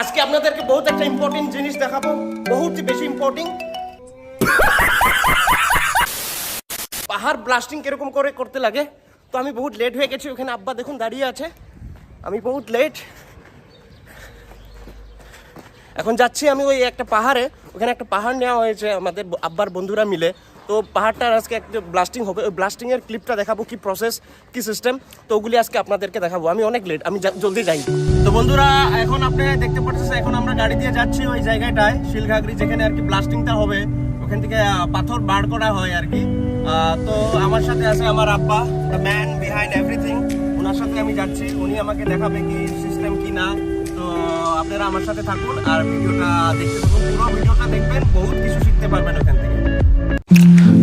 আজকে আপনাদেরকে বহুত একটা ইম্পর্টেন্ট জিনিস দেখাবো, বহুত বেশি ইম্পর্টেন্ট। পাহাড় ব্লাস্টিং কিরকম করে করতে লাগে। তো আমি বহুত লেট হয়ে গেছি, ওখানে আব্বা দেখুন দাঁড়িয়ে আছে, আমি বহুত লেট। এখন যাচ্ছি আমি ওই একটা পাহাড়ে, ওখানে একটা পাহাড় নেওয়া হয়েছে আমাদের আব্বার বন্ধুরা মিলে। তো পাহাড়টার আজকে একটা ব্লাস্টিং হবে, ওই ব্লাস্টিংয়ের ক্লিপটা দেখাবো, কি প্রসেস কি সিস্টেম। তো ওগুলি আজকে আপনাদেরকে দেখাবো। আমি অনেক লেট, আমি জলদি যাই। তো বন্ধুরা এখন আপনি দেখতে পাচ্ছেন, এখন আমরা গাড়ি দিয়ে যাচ্ছি ওই জায়গাটায় শিলঘাগরি, যেখানে আর কি ব্লাস্টিংটা হবে। ওখান থেকে পাথর বার করা হয় আর কি। তো আমার সাথে আছে আমার আব্বা, দ্য ম্যান বিহাইন্ড এভরিথিং। ওনার সাথে আমি যাচ্ছি, উনি আমাকে দেখাবে কি সিস্টেম কি না। তো আপনারা আমার সাথে থাকুন আর ভিডিওটা দেখতে থাকুন, পুরো ভিডিওটা দেখবেন, বহুত কিছু শিখতে পারবেন ওখান থেকে।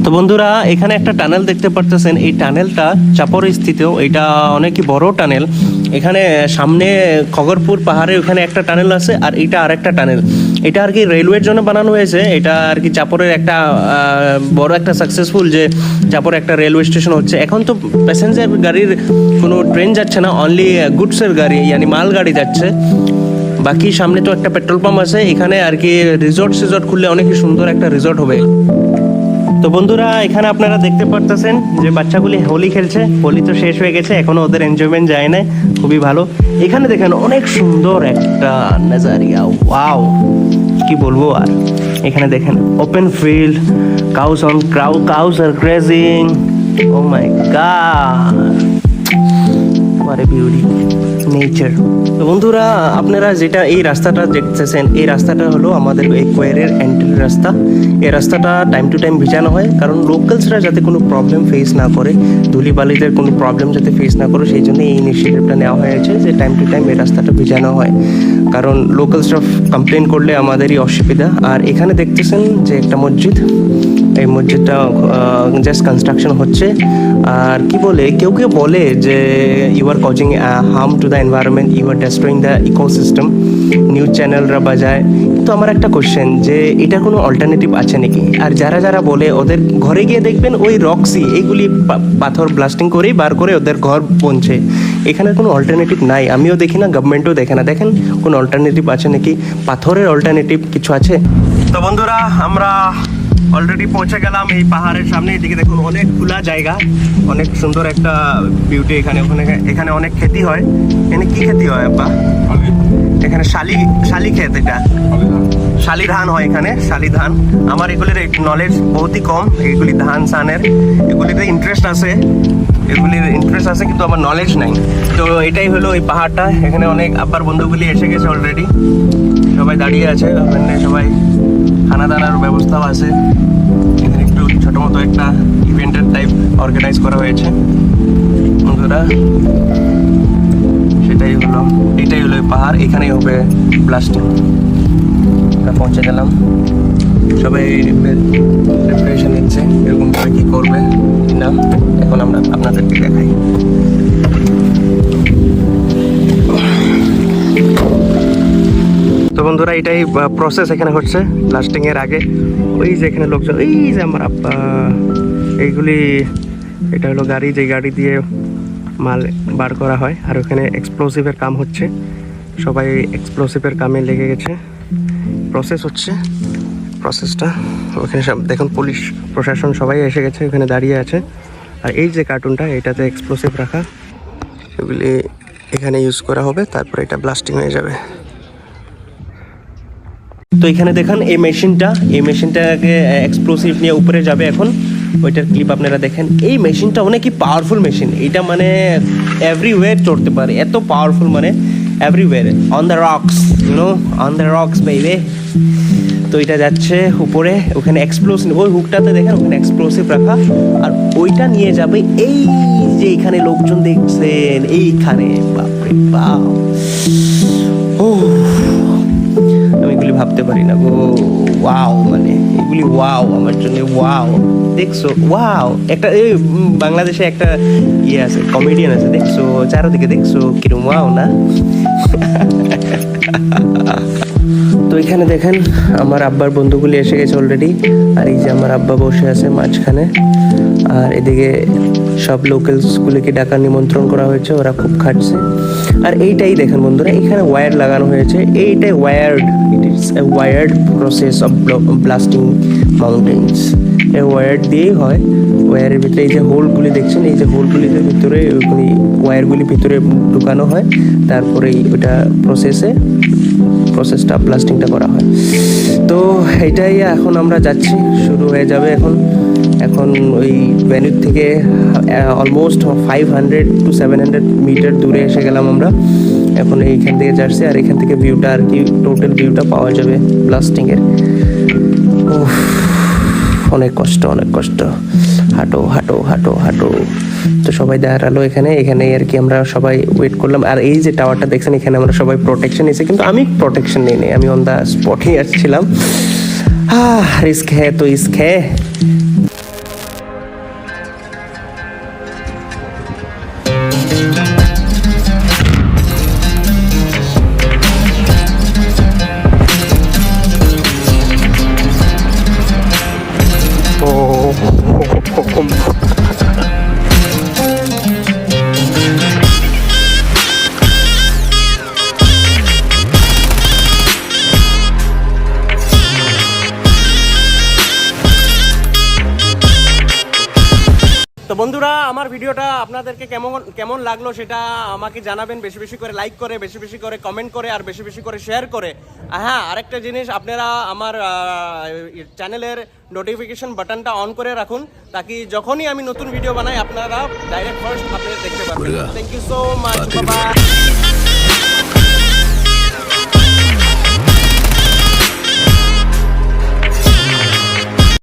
তো বন্ধুরা এখানে একটা টানেল দেখতে পারতেছেন, এই টানেলটা চাপড়ে স্থিত, এটা অনেকই বড় টানেল। এখানে সামনে খগরপুর পাহাড়ে ওখানে একটা টানেল আছে, আর এটা আরেকটা টানেল। এটা আর কি রেলওয়ের জন্য বানানো হয়েছে। এটা আর কি চাপড়ের একটা বড় একটা সাকসেসফুল, যে চাপড়ে একটা রেলওয়ে স্টেশন হচ্ছে। এখন তো প্যাসেঞ্জার গাড়ির কোনো ট্রেন যাচ্ছে না, অনলি গুডসের গাড়ি মানে মাল গাড়ি যাচ্ছে। বাকি সামনে তো একটা পেট্রোল পাম্প আছে, এখানে আর কি রিসর্ট খুললে অনেকই সুন্দর একটা রিসর্ট হবে। তো বন্ধুরা এখানে আপনারা দেখতে পারতেছেন যে বাচ্চাগুলি হোলি খেলছে। হোলি তো শেষ হয়ে গেছে, এখনো ওদের এনজয়মেন্ট যায় না, খুবই ভালো। এখানে দেখেন অনেক সুন্দর একটা নাজারিয়া, ওয়াও কি বলবো আর। এখানে দেখেন ওপেন ফিল্ড, কাউস আর grazing, oh my god, what a beauty nature. তো বন্ধুরা আপনারা যেটা এই রাস্তাটা দেখতেছেন, এই রাস্তাটা হলো আমাদের এই কোয়েরের এন্ট্রি রাস্তা। এই রাস্তাটা টাইম টু টাইম ভিজানো হয়, কারণ লোকালসরা যাতে কোনো প্রবলেম ফেস না করে, ধুলিবালিদের কোনো প্রবলেম যাতে ফেস না করে, সেই জন্য এই ইনিশিয়েটিভটা নেওয়া হয়েছে যে টাইম টু টাইম এই রাস্তাটা ভিজানো হয়। কারণ লোকালসরা কমপ্লেন করলে আমাদেরই অসুবিধা। আর এখানে দেখতেছেন যে একটা মসজিদ, এই মসজিদটা জাস্ট কনস্ট্রাকশন হচ্ছে। আর কি বলে, কেউ বলে যে you are causing harm to the environment, you are destroying the ecosystem, news চ্যানেলরা বাজায়। কিন্তু আমার একটা কোশ্চেন, যে এটা কোনো অল্টারনেটিভ আছে নাকি? আর যারা বলে, ওদের ঘরে গিয়ে দেখবেন ওই রক্সি এইগুলি পাথর ব্লাস্টিং করেই বার করে ওদের ঘর বনছে। এখানে কোনো অল্টারনেটিভ নাই, আমিও দেখি না, গভর্নমেন্টও দেখে না। দেখেন কোনো অল্টারনেটিভ আছে নাকি, পাথরের অল্টারনেটিভ কিছু আছে? তো বন্ধুরা আমরা অলরেডি পৌঁছে গেলাম এই পাহাড়ের সামনে। এদিকে দেখুন অনেক খোলা জায়গা, অনেক সুন্দর একটা বিউটি। এখানে অনেক খেতি হয়। এখানে কি খেতি হয় আপা? এখানে শালি ক্ষেত, এটা শালি ধান হয় এখানে, শালি ধান। আমার এগুলির নলেজ বহুতই কম, এগুলি ধান সানের, এগুলিতে ইন্টারেস্ট আছে কিন্তু আমার নলেজ নাই। তো এটাই হলো ওই পাহাড়টা। এখানে অনেক আব্বার বন্ধুগুলি এসে গেছে অলরেডি, সবাই দাঁড়িয়ে আছে। ওখানে সবাই খানা দানার ব্যবস্থাও আছে। এখানে একটু ছোটো মতো একটা ইভেন্টের টাইপ অর্গানাইজ করা হয়েছে বন্ধুরা। এটাই হলো পাহাড়, এখানেই হবে ব্লাস্টিং। আমরা পৌঁছে গেলাম, সবাই প্রিপারেশন নিচ্ছে এরকম করে কী করবে না। এখন আমরা আপনাদেরকে দেখাই। তো বন্ধুরা এটাই প্রসেস এখানে হচ্ছে ব্লাস্টিংয়ের আগে। ওই যে এখানে লোকজন, এই যে আমার আব্বা, এইগুলি, এটা হলো গাড়ি, যে গাড়ি দিয়ে মাল বার করা হয়। আর ওখানে এক্সপ্লোসিভের কাম হচ্ছে, সবাই এক্সপ্লোসিভের কামে লেগে গেছে। প্রসেস হচ্ছে, প্রসেসটা ওখানে সব দেখুন, পুলিশ প্রশাসন সবাই এসে গেছে, ওখানে দাঁড়িয়ে আছে। আর এই যে কার্টুনটা, এটাতে এক্সপ্লোসিভ রাখা, সেগুলি এখানে ইউজ করা হবে, তারপরে এটা ব্লাস্টিং হয়ে যাবে। তো এখানে দেখেন এই মেশিনটাকে এক্সপ্লোসিভ নিয়ে উপরে যাবে এখন, ওইটার ক্লিপ আপনারা দেখেন। এই মেশিনটা অনেকই পাওয়ারফুল মেশিন, এটা মানে এভরিওয়্যার চড়তে পারে, এত পাওয়ারফুল, মানে everywhere, on the rocks, on the rocks baby. তো এটা যাচ্ছে উপরে, ওখানে এক্সপ্লোসিভ, ওই হুকটাতে দেখেন ওখানে এক্সপ্লোসিভ রাখা, আর ওইটা নিয়ে যাবে এই যে এখানে লোকজন দেখছেন, এইখানে। বাপরে বাপ, ও আমি এগুলি ভাবতে পারি না গো। ওয়াও, মানে এগুলি ওয়াও আমার জন্য, ওয়াও। দেখছো, ওয়াও। একটা এই বাংলাদেশে একটা ইয়ে আছে, কমেডিয়ান আছে, দেখছো চারদিকে, দেখছো কিরম ওয়াও না। তো এখানে দেখেন আমার আব্বার বন্ধুগুলি এসে গেছে অলরেডি। আর এই যে আমার আব্বা বসে আছে মাঝখানে, আর এদিকে সব লোকালসগুলিকে ডাকার নিমন্ত্রণ করা হয়েছে, ওরা খুব খাটছে। আর এইটাই দেখেন বন্ধুরা, এখানে ওয়্যার লাগানো হয়েছে, এইটাই wired, it is a wired process of blasting mountains. এই ওয়্যার দিয়েই হয়, ওয়্যারের ভিতরে এই যে হোলগুলি দেখছেন, এই যে হোলগুলির ভিতরে ওইগুলি ওয়্যারগুলি ভিতরে ঢুকানো হয়, তারপরেই ওইটা প্রসেসটা ব্লাস্টিংটা করা হয়। তো এইটাই এখন আমরা যাচ্ছি, শুরু হয়ে যাবে এখন ওই ভেন্যুর থেকে অলমোস্ট 500 to 700 মিটার দূরে এসে গেলাম আমরা। এখন এইখান থেকে যাচ্ছি, আর এখান থেকে ভিউটা আর কি টোটাল ভিউটা পাওয়া যাবে ব্লাস্টিংয়ের। অনেক কষ্ট, হাঁটো। তো সবাই দাঁড়ালো এখানে আর কি আমরা সবাই ওয়েট করলাম। আর এই যে টাওয়ারটা দেখছেন, এখানে আমরা সবাই প্রোটেকশন নিয়েছি, কিন্তু আমি প্রোটেকশন নিই, আমি অন দ্য স্পটেই আসছিলাম। রিস্ক হ্যাঁ তো ইস্ক হ্যাঁ। তো বন্ধুরা, আমার ভিডিওটা আপনাদেরকে কেমন লাগলো সেটা আমাকে জানাবেন, বেশি বেশি করে লাইক করে, বেশি বেশি করে কমেন্ট করে, আর বেশি বেশি করে শেয়ার করে। হ্যাঁ, আরেকটা জিনিস, আপনারা আমার চ্যানেলের নোটিফিকেশন বাটনটা অন করে রাখুন, তাকি যখনই আমি নতুন ভিডিও বানাই আপনারা ডাইরেক্ট ফার্স্ট আপনারা দেখতে পাবেন। Thank you so much, by.